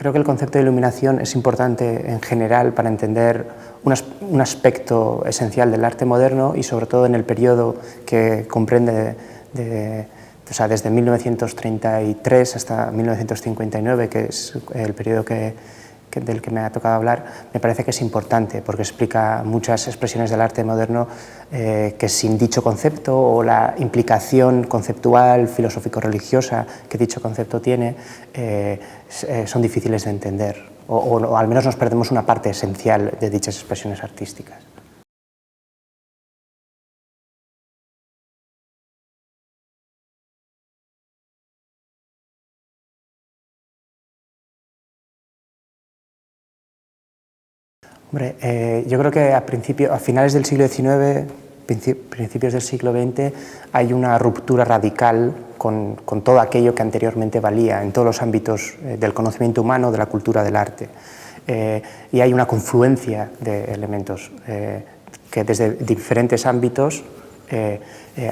Creo que el concepto de iluminación es importante en general para entender un aspecto esencial del arte moderno y sobre todo en el periodo que comprende desde 1933 hasta 1959, que es el periodo del que me ha tocado hablar. Me parece que es importante porque explica muchas expresiones del arte moderno que sin dicho concepto o la implicación conceptual, filosófico-religiosa que dicho concepto tiene, son difíciles de entender o al menos nos perdemos una parte esencial de dichas expresiones artísticas. Hombre, yo creo que a finales del siglo XIX, principios del siglo XX, hay una ruptura radical con todo aquello que anteriormente valía en todos los ámbitos del conocimiento humano, de la cultura, del arte. Y hay una confluencia de elementos que desde diferentes ámbitos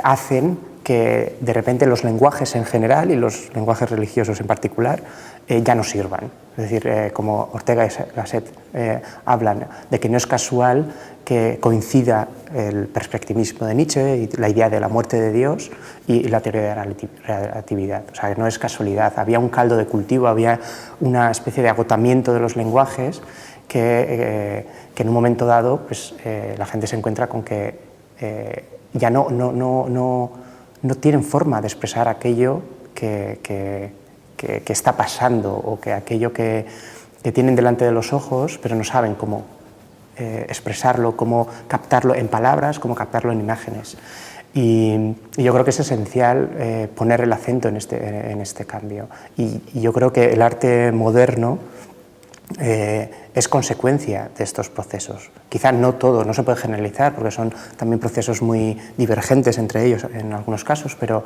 hacen que de repente los lenguajes en general y los lenguajes religiosos en particular ya no sirvan. Es decir, como Ortega y Gasset hablan de que no es casual que coincida el perspectivismo de Nietzsche y la idea de la muerte de Dios y la teoría de la relatividad. O sea, no es casualidad, había un caldo de cultivo, había una especie de agotamiento de los lenguajes que en un momento dado pues, la gente se encuentra con que ya no tienen forma de expresar aquello que está pasando o que aquello que tienen delante de los ojos, pero no saben cómo expresarlo, cómo captarlo en palabras, cómo captarlo en imágenes. Y yo creo que es esencial poner el acento en este cambio. Y yo creo que el arte moderno es consecuencia de estos procesos. Quizá no todo, no se puede generalizar porque son también procesos muy divergentes entre ellos en algunos casos, pero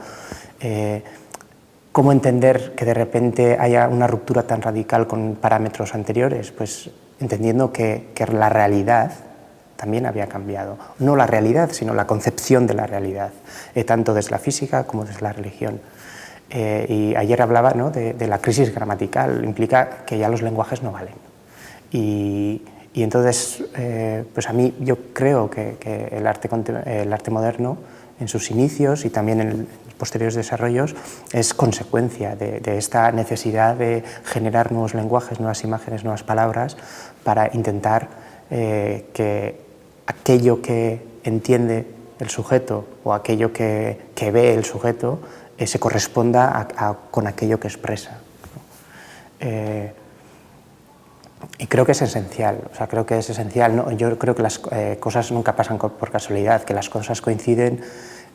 ¿cómo entender que de repente haya una ruptura tan radical con parámetros anteriores? Pues entendiendo que la realidad también había cambiado. No la realidad, sino la concepción de la realidad, tanto desde la física como desde la religión. Y ayer hablaba, ¿no?, de la crisis gramatical, implica que ya los lenguajes no valen. Y entonces, pues a mí yo creo que el arte moderno, en sus inicios y también en posteriores desarrollos, es consecuencia de esta necesidad de generar nuevos lenguajes, nuevas imágenes, nuevas palabras, para intentar que aquello que entiende el sujeto o aquello que ve el sujeto se corresponda con aquello que expresa. Y creo que es esencial, o sea, creo que es esencial, ¿no? Yo creo que las cosas nunca pasan por casualidad, que las cosas coinciden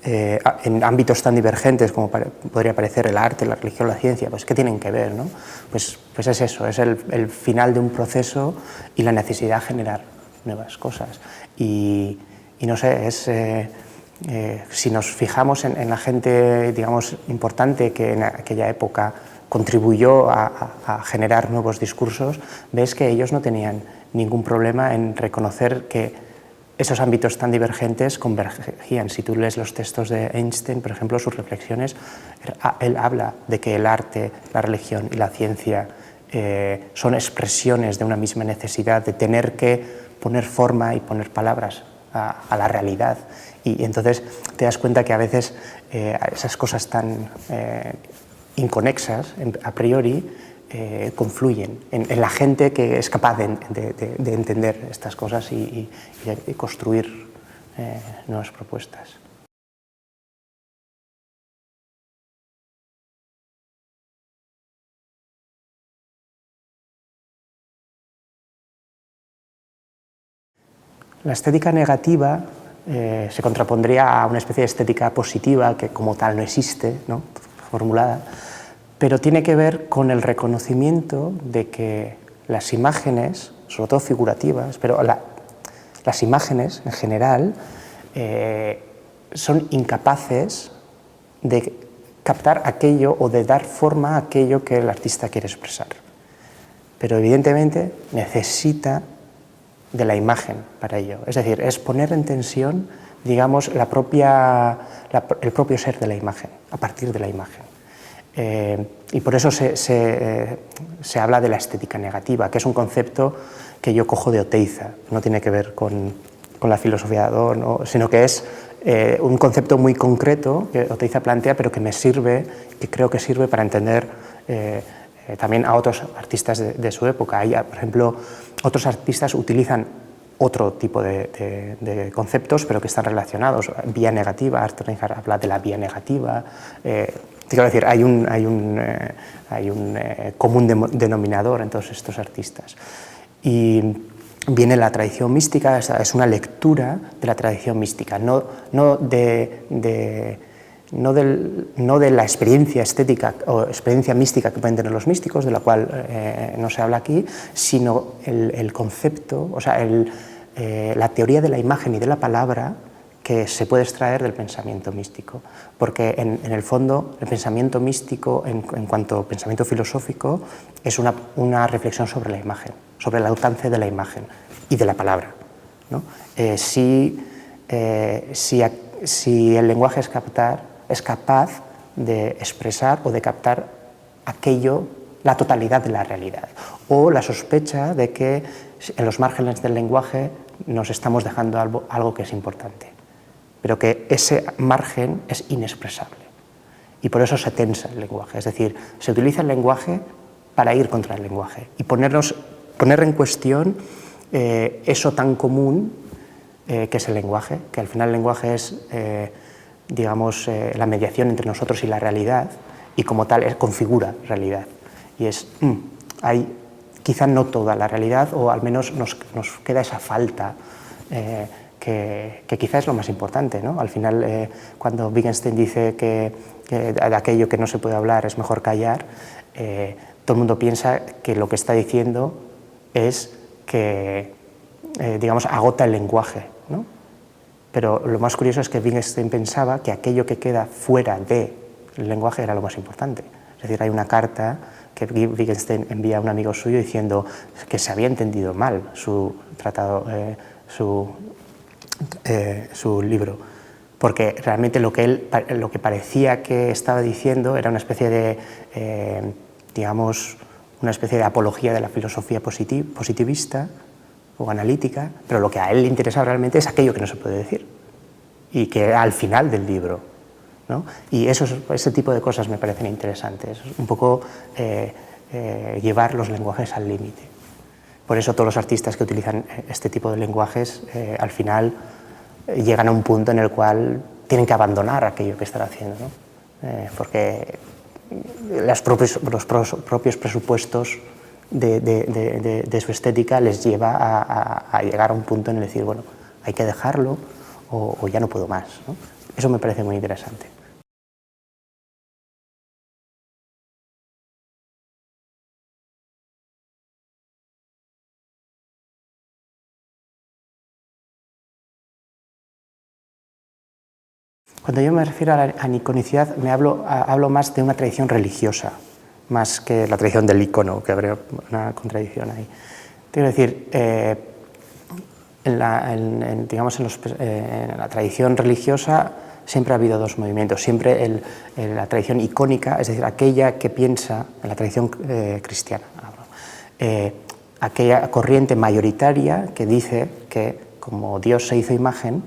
en ámbitos tan divergentes como podría parecer el arte, la religión, la ciencia. Pues ¿qué tienen que ver, no? Pues es eso, es el final de un proceso y la necesidad de generar nuevas cosas. Y no sé, si nos fijamos en la gente, digamos, importante que en aquella época contribuyó a generar nuevos discursos, ves que ellos no tenían ningún problema en reconocer que esos ámbitos tan divergentes convergían. Si tú lees los textos de Einstein, por ejemplo, sus reflexiones, él habla de que el arte, la religión y la ciencia son expresiones de una misma necesidad de tener que poner forma y poner palabras a la realidad. Y entonces te das cuenta que a veces esas cosas tan inconexas a priori confluyen en la gente que es capaz de entender estas cosas y construir nuevas propuestas. La estética negativa se contrapondría a una especie de estética positiva que como tal no existe, ¿no?, formulada, pero tiene que ver con el reconocimiento de que las imágenes, sobre todo figurativas, pero las imágenes en general son incapaces de captar aquello o de dar forma a aquello que el artista quiere expresar. Pero evidentemente necesita de la imagen para ello, es decir, es poner en tensión, digamos, el propio ser de la imagen, a partir de la imagen. Y por eso se habla de la estética negativa, que es un concepto que yo cojo de Oteiza, no tiene que ver con la filosofía de Adorno, sino que es un concepto muy concreto que Oteiza plantea, pero que me sirve, que creo que sirve para entender también a otros artistas de su época. Hay, por ejemplo, otros artistas utilizan otro tipo de conceptos, pero que están relacionados. Vía negativa, Arthur Reinhardt habla de la vía negativa. Quiero decir, hay un común denominador en todos estos artistas. Y viene la tradición mística, es una lectura de la tradición mística, no de la experiencia estética o experiencia mística que pueden tener los místicos, de la cual no se habla aquí, sino el concepto, o sea, la teoría de la imagen y de la palabra que se puede extraer del pensamiento místico, porque en el fondo el pensamiento místico, en cuanto a pensamiento filosófico, es una reflexión sobre la imagen, sobre el alcance de la imagen y de la palabra, ¿no? Si el lenguaje es capaz de expresar o de captar aquello, la totalidad de la realidad, o la sospecha de que en los márgenes del lenguaje nos estamos dejando algo que es importante, pero que ese margen es inexpresable y por eso se tensa el lenguaje, es decir, se utiliza el lenguaje para ir contra el lenguaje y poner en cuestión eso tan común que es el lenguaje, que al final el lenguaje es digamos, la mediación entre nosotros y la realidad, y como tal configura realidad. Y hay quizá no toda la realidad, o al menos nos queda esa falta que quizá es lo más importante, ¿no? Al final, cuando Wittgenstein dice que de aquello que no se puede hablar es mejor callar, todo el mundo piensa que lo que está diciendo es que, digamos, agota el lenguaje, ¿no? Pero lo más curioso es que Wittgenstein pensaba que aquello que queda fuera del lenguaje era lo más importante. Es decir, hay una carta que Wittgenstein envía a un amigo suyo diciendo que se había entendido mal su tratado, su libro, porque realmente lo que parecía que estaba diciendo era una especie de, digamos, una especie de apología de la filosofía positivista o analítica, pero lo que a él le interesaba realmente es aquello que no se puede decir y que al final del libro, ¿no? Y ese tipo de cosas me parecen interesantes, un poco llevar los lenguajes al límite. Por eso todos los artistas que utilizan este tipo de lenguajes al final llegan a un punto en el cual tienen que abandonar aquello que están haciendo, ¿no? Porque los propios presupuestos de su estética les lleva a llegar a un punto en el decir, bueno, hay que dejarlo o ya no puedo más, ¿no? Eso me parece muy interesante. Cuando yo me refiero a la aniconicidad, hablo más de una tradición religiosa, más que la tradición del icono, que habría una contradicción ahí. Quiero decir, en la tradición religiosa siempre ha habido dos movimientos, siempre en la tradición icónica, es decir, aquella que piensa, en la tradición cristiana, aquella corriente mayoritaria que dice que como Dios se hizo imagen,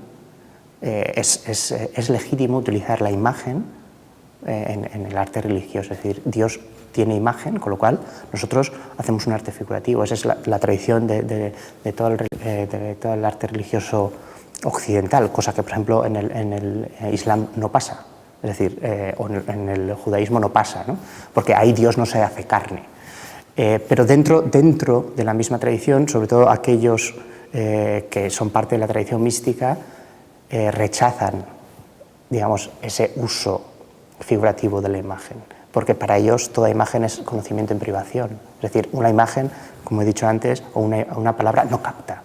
es legítimo utilizar la imagen en el arte religioso, es decir, Dios tiene imagen, con lo cual nosotros hacemos un arte figurativo. Esa es la tradición de todo el arte religioso occidental, cosa que, por ejemplo, en el Islam no pasa, es decir, o en el judaísmo no pasa, ¿no? Porque ahí Dios no se hace carne. Pero dentro de la misma tradición, sobre todo aquellos que son parte de la tradición mística, rechazan, digamos, ese uso figurativo de la imagen, porque para ellos toda imagen es conocimiento en privación. Es decir, una imagen, como he dicho antes, o una palabra no capta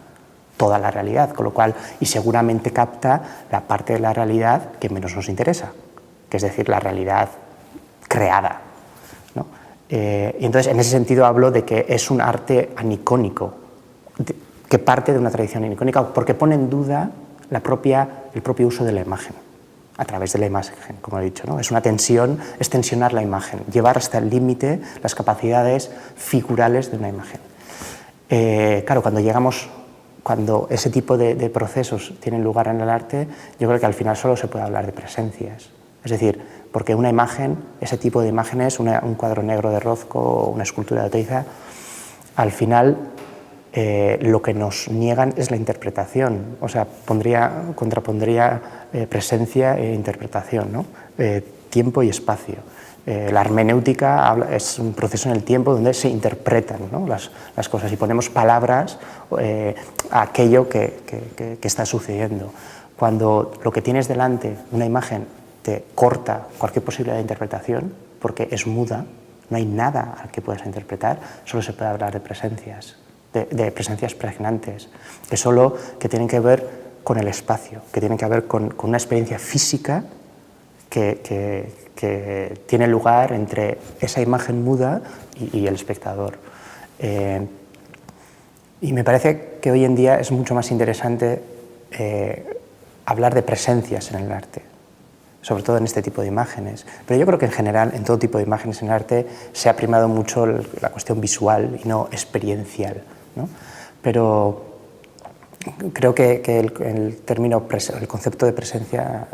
toda la realidad, con lo cual, y seguramente capta la parte de la realidad que menos nos interesa, que es decir, la realidad creada, ¿no? Y entonces, en ese sentido, hablo de que es un arte anicónico, que parte de una tradición anicónica, porque pone en duda el propio uso de la imagen. a través de la imagen, como he dicho, ¿no? Es una tensión, es tensionar la imagen, llevar hasta el límite las capacidades figurales de una imagen. Claro, cuando ese tipo de procesos tienen lugar en el arte, yo creo que al final solo se puede hablar de presencias. Es decir, porque una imagen, ese tipo de imágenes, un cuadro negro de Rothko o una escultura de Oteiza, al final lo que nos niegan es la interpretación, o sea, contrapondría presencia e interpretación, ¿no? Tiempo y espacio. La hermenéutica es un proceso en el tiempo donde se interpretan, ¿no? las cosas y ponemos palabras a aquello que está sucediendo. Cuando lo que tienes delante, una imagen, te corta cualquier posibilidad de interpretación porque es muda, no hay nada al que puedas interpretar, solo se puede hablar de presencias, de presencias pregnantes, que tienen que ver con el espacio, que tienen que ver con una experiencia física que tiene lugar entre esa imagen muda y el espectador. Y me parece que hoy en día es mucho más interesante hablar de presencias en el arte, sobre todo en este tipo de imágenes. Pero yo creo que en general, en todo tipo de imágenes en el arte, se ha primado mucho la cuestión visual y no experiencial, ¿no? Pero creo que el concepto de presencia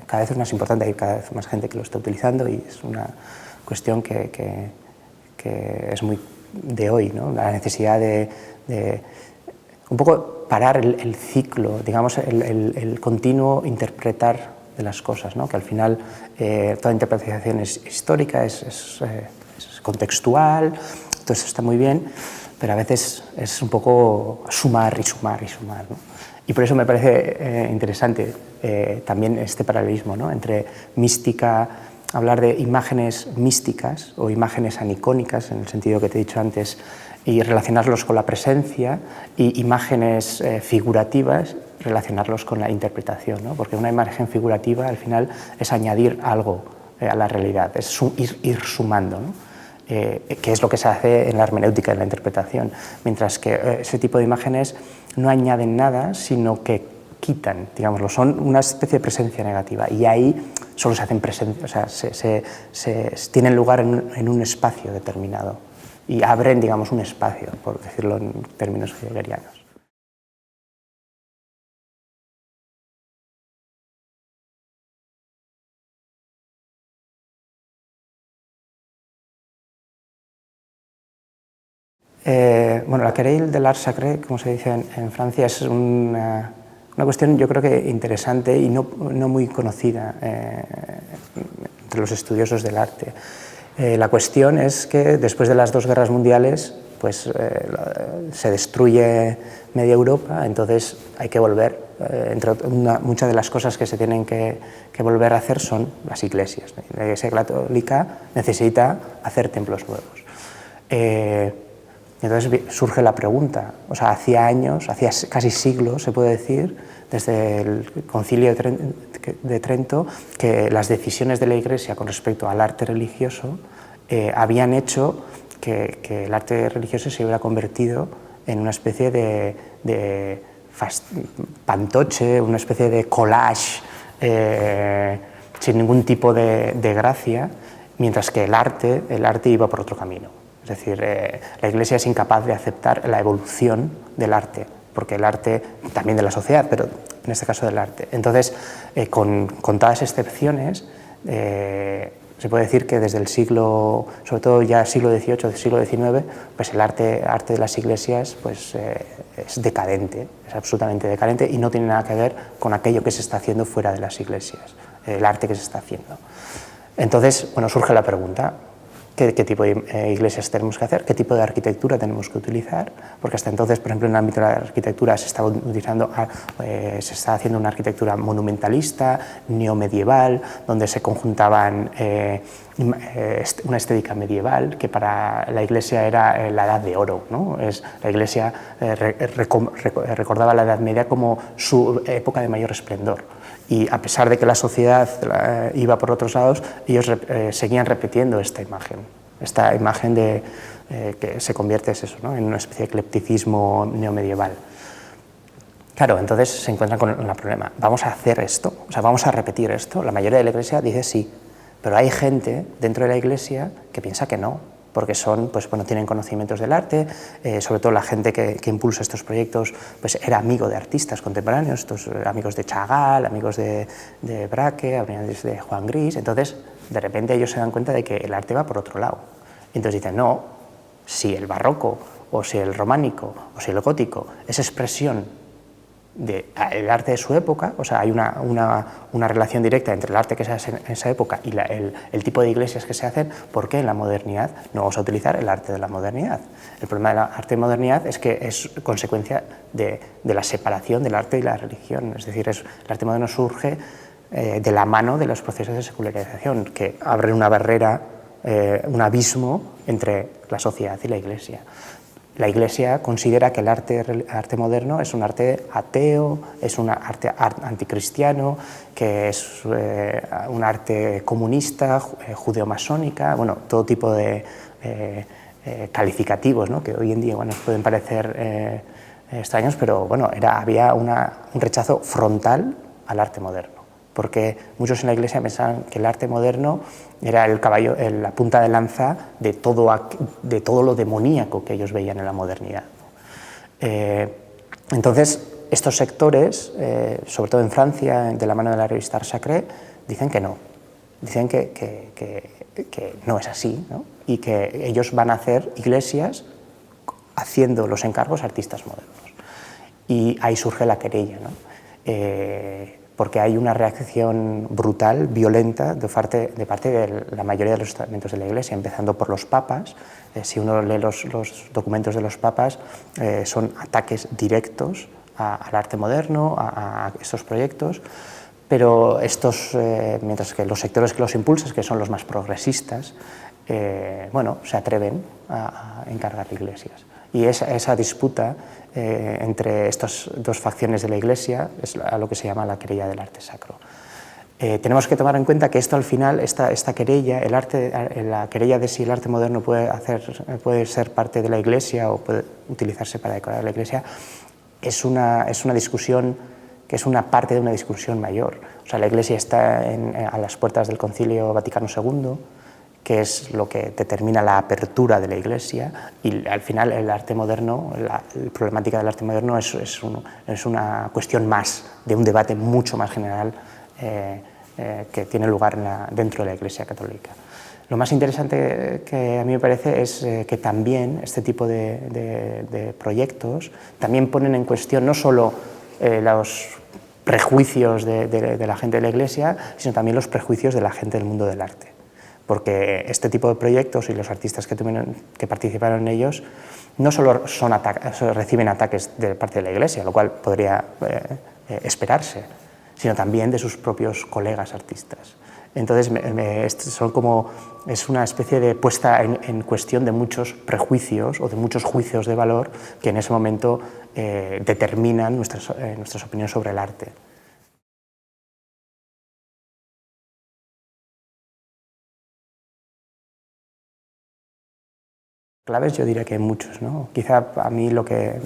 cada vez es más importante, hay cada vez más gente que lo está utilizando y es una cuestión que es muy de hoy, ¿no? La necesidad de un poco parar el ciclo, digamos, el continuo interpretar de las cosas, ¿no? Que al final toda interpretación es histórica, es contextual, todo eso está muy bien, pero a veces es un poco sumar y sumar y sumar, ¿no? Y por eso me parece interesante también este paralelismo, ¿no? Entre mística, hablar de imágenes místicas o imágenes anicónicas, en el sentido que te he dicho antes, y relacionarlos con la presencia, y imágenes figurativas, relacionarlos con la interpretación, ¿no? Porque una imagen figurativa al final es añadir algo a la realidad, es ir sumando, ¿no? Que es lo que se hace en la hermenéutica, en la interpretación, mientras que ese tipo de imágenes no añaden nada, sino que quitan, digámoslo, son una especie de presencia negativa, y ahí solo se hacen presencia, o sea, tienen lugar en un espacio determinado y abren, digamos, un espacio, por decirlo en términos heideggerianos. Bueno, la querelle de l'art sacré, como se dice en Francia, es una cuestión, yo creo que interesante y no muy conocida entre los estudiosos del arte. La cuestión es que después de las dos guerras mundiales pues, se destruye media Europa, entonces hay que volver, muchas de las cosas que se tienen que volver a hacer son las iglesias. La Iglesia católica necesita hacer templos nuevos. Entonces surge la pregunta, o sea, hacía años, hacía casi siglos, se puede decir, desde el Concilio de Trento, que las decisiones de la Iglesia con respecto al arte religioso habían hecho que el arte religioso se hubiera convertido en una especie de pantoche, una especie de collage sin ningún tipo de gracia, mientras que el arte iba por otro camino. Es decir, la Iglesia es incapaz de aceptar la evolución del arte, porque el arte, también de la sociedad, pero en este caso del arte. Entonces, con contadas excepciones, se puede decir que desde el siglo, sobre todo ya siglo XVIII, siglo XIX, pues el arte de las iglesias pues, es decadente, es absolutamente decadente y no tiene nada que ver con aquello que se está haciendo fuera de las iglesias, el arte que se está haciendo. Entonces, bueno, surge la pregunta, ¿qué tipo de iglesias tenemos que hacer? ¿Qué tipo de arquitectura tenemos que utilizar? Porque hasta entonces, por ejemplo, en el ámbito de la arquitectura se estaba haciendo una arquitectura monumentalista, neomedieval, donde se conjuntaban una estética medieval, que para la Iglesia era la Edad de Oro, ¿no? La Iglesia recordaba la Edad Media como su época de mayor esplendor. Y a pesar de que la sociedad iba por otros lados, ellos seguían repitiendo esta imagen de que se convierte eso, ¿no? En una especie de eclecticismo neomedieval. Claro, entonces se encuentran con el problema. ¿Vamos a hacer esto? O sea, ¿vamos a repetir esto? La mayoría de la Iglesia dice sí, pero hay gente dentro de la Iglesia que piensa que no, porque son, pues, bueno, tienen conocimientos del arte, sobre todo la gente que impulsa estos proyectos pues, era amigo de artistas contemporáneos, estos amigos de Chagall, amigos de Braque, amigos de Juan Gris. Entonces, de repente ellos se dan cuenta de que el arte va por otro lado. Entonces dicen, no, si el barroco, o si el románico, o si el gótico es expresión del arte de su época, o sea, hay una relación directa entre el arte que se hace en esa época y el tipo de iglesias que se hacen, ¿por qué en la modernidad no vamos a utilizar el arte de la modernidad? El problema de la arte de modernidad es que es consecuencia de la separación del arte y la religión, es decir, el arte moderno surge de la mano de los procesos de secularización que abren una barrera, un abismo entre la sociedad y la Iglesia. La Iglesia considera que el arte moderno es un arte ateo, es un arte anticristiano, que es un arte comunista, judeo-masónica, bueno, todo tipo de calificativos, ¿no? Que hoy en día, bueno, nos pueden parecer extraños, pero bueno, había un rechazo frontal al arte moderno, porque muchos en la Iglesia pensaban que el arte moderno era el caballo, la punta de lanza de todo lo demoníaco que ellos veían en la modernidad. Entonces, estos sectores, sobre todo en Francia, de la mano de la revista Art Sacré, dicen que no, dicen que no es así, ¿no? Y que ellos van a hacer iglesias haciendo los encargos a artistas modernos. Y ahí surge la querella, ¿no? Porque hay una reacción brutal, violenta, de parte de la mayoría de los estamentos de la Iglesia, empezando por los papas. Si uno lee los documentos de los papas, son ataques directos al arte moderno, a estos proyectos, pero mientras que los sectores que los impulsan, que son los más progresistas, bueno, se atreven a encargar iglesias. Y esa disputa entre estas dos facciones de la Iglesia es a lo que se llama la querella del arte sacro. Tenemos que tomar en cuenta que esto al final, esta querella, la querella de si el arte moderno puede ser parte de la Iglesia o puede utilizarse para decorar la Iglesia, es una discusión que es una parte de una discusión mayor. O sea, la Iglesia está a las puertas del Concilio Vaticano II, que es lo que determina la apertura de la Iglesia, y al final el arte moderno, la problemática del arte moderno es una cuestión más de un debate mucho más general que tiene lugar dentro de la Iglesia católica. Lo más interesante que a mí me parece es que también este tipo de proyectos también ponen en cuestión no solo los prejuicios de la gente de la Iglesia, sino también los prejuicios de la gente del mundo del arte. Porque este tipo de proyectos y los artistas que participaron en ellos no solo reciben ataques de parte de la Iglesia, lo cual podría esperarse, sino también de sus propios colegas artistas. Entonces es una especie de puesta en cuestión de muchos prejuicios o de muchos juicios de valor que en ese momento determinan nuestras opiniones sobre el arte. Claves yo diría que hay muchos, ¿no? Quizá a mí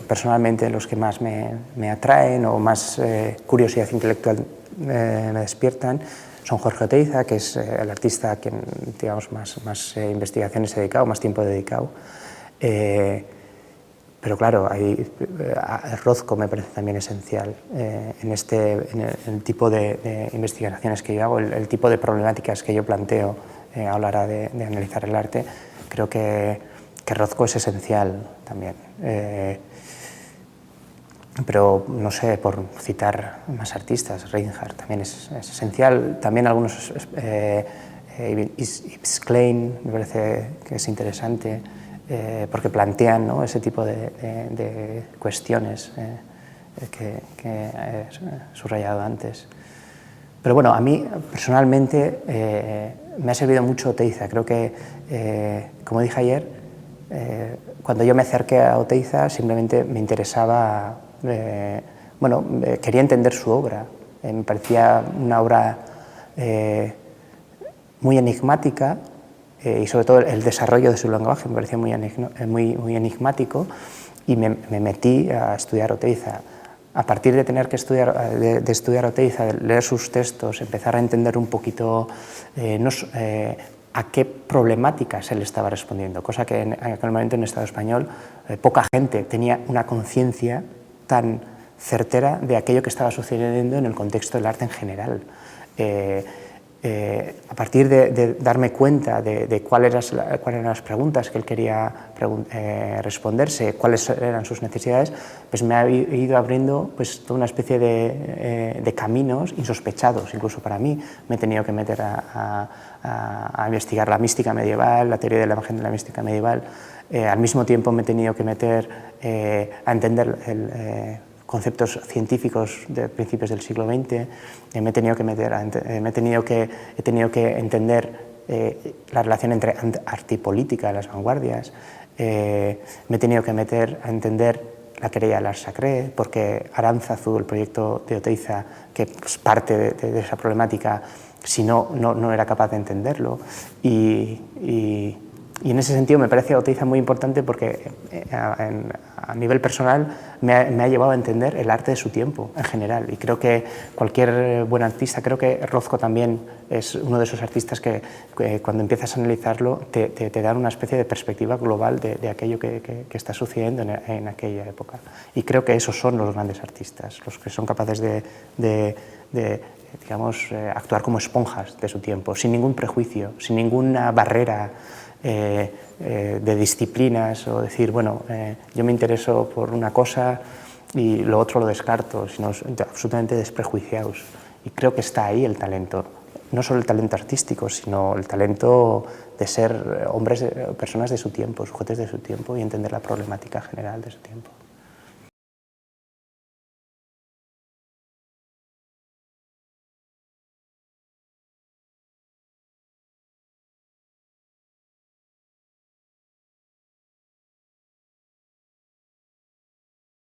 personalmente los que más me atraen o más curiosidad intelectual me despiertan son Jorge Oteiza, que es el artista a quien digamos, más investigaciones he dedicado, más tiempo he dedicado. Pero claro, Rothko me parece también esencial en el tipo de investigaciones que yo hago, el tipo de problemáticas que yo planteo a la hora de analizar el arte. Creo que Rothko es esencial también. Pero no sé, por citar más artistas, Reinhardt también es esencial. También algunos, Yves Klein me parece que es interesante porque plantean, ¿no?, ese tipo de cuestiones que he subrayado antes. Pero bueno, a mí personalmente me ha servido mucho Oteiza. Creo que, como dije ayer, cuando yo me acerqué a Oteiza simplemente me interesaba, quería entender su obra. Me parecía una obra muy enigmática y sobre todo el desarrollo de su lenguaje me parecía muy enigmático y me metí a estudiar Oteiza. a partir de tener que estudiar, de estudiar Oteiza, de leer sus textos, empezar a entender un poquito a qué problemáticas él estaba respondiendo, cosa que en aquel momento en el Estado español poca gente tenía una conciencia tan certera de aquello que estaba sucediendo en el contexto del arte en general. A partir de darme cuenta de cuáles eran las preguntas que él quería responderse, cuáles eran sus necesidades, pues me ha ido abriendo pues, toda una especie de caminos insospechados, incluso para mí. Me he tenido que meter a investigar la mística medieval, la teoría de la imagen de la mística medieval. Al mismo tiempo me he tenido que meter a entender conceptos científicos de principios del siglo XX, he tenido que entender la relación entre arte y política, las vanguardias, me he tenido que meter a entender la querella del art sacré, porque Aránzazu, el proyecto de Oteiza, que es parte de esa problemática, si no era capaz de entenderlo. Y en ese sentido me parece Oteiza muy importante porque a nivel personal me ha llevado a entender el arte de su tiempo en general, y creo que cualquier buen artista, creo que Rothko también es uno de esos artistas que cuando empiezas a analizarlo te dan una especie de perspectiva global de aquello que está sucediendo en aquella época, y creo que esos son los grandes artistas, los que son capaces digamos, actuar como esponjas de su tiempo, sin ningún prejuicio, sin ninguna barrera de disciplinas, o decir, bueno, yo me intereso por una cosa y lo otro lo descarto, sino absolutamente desprejuiciados. Y creo que está ahí el talento, no solo el talento artístico, sino el talento de ser hombres, personas de su tiempo, sujetos de su tiempo, y entender la problemática general de su tiempo.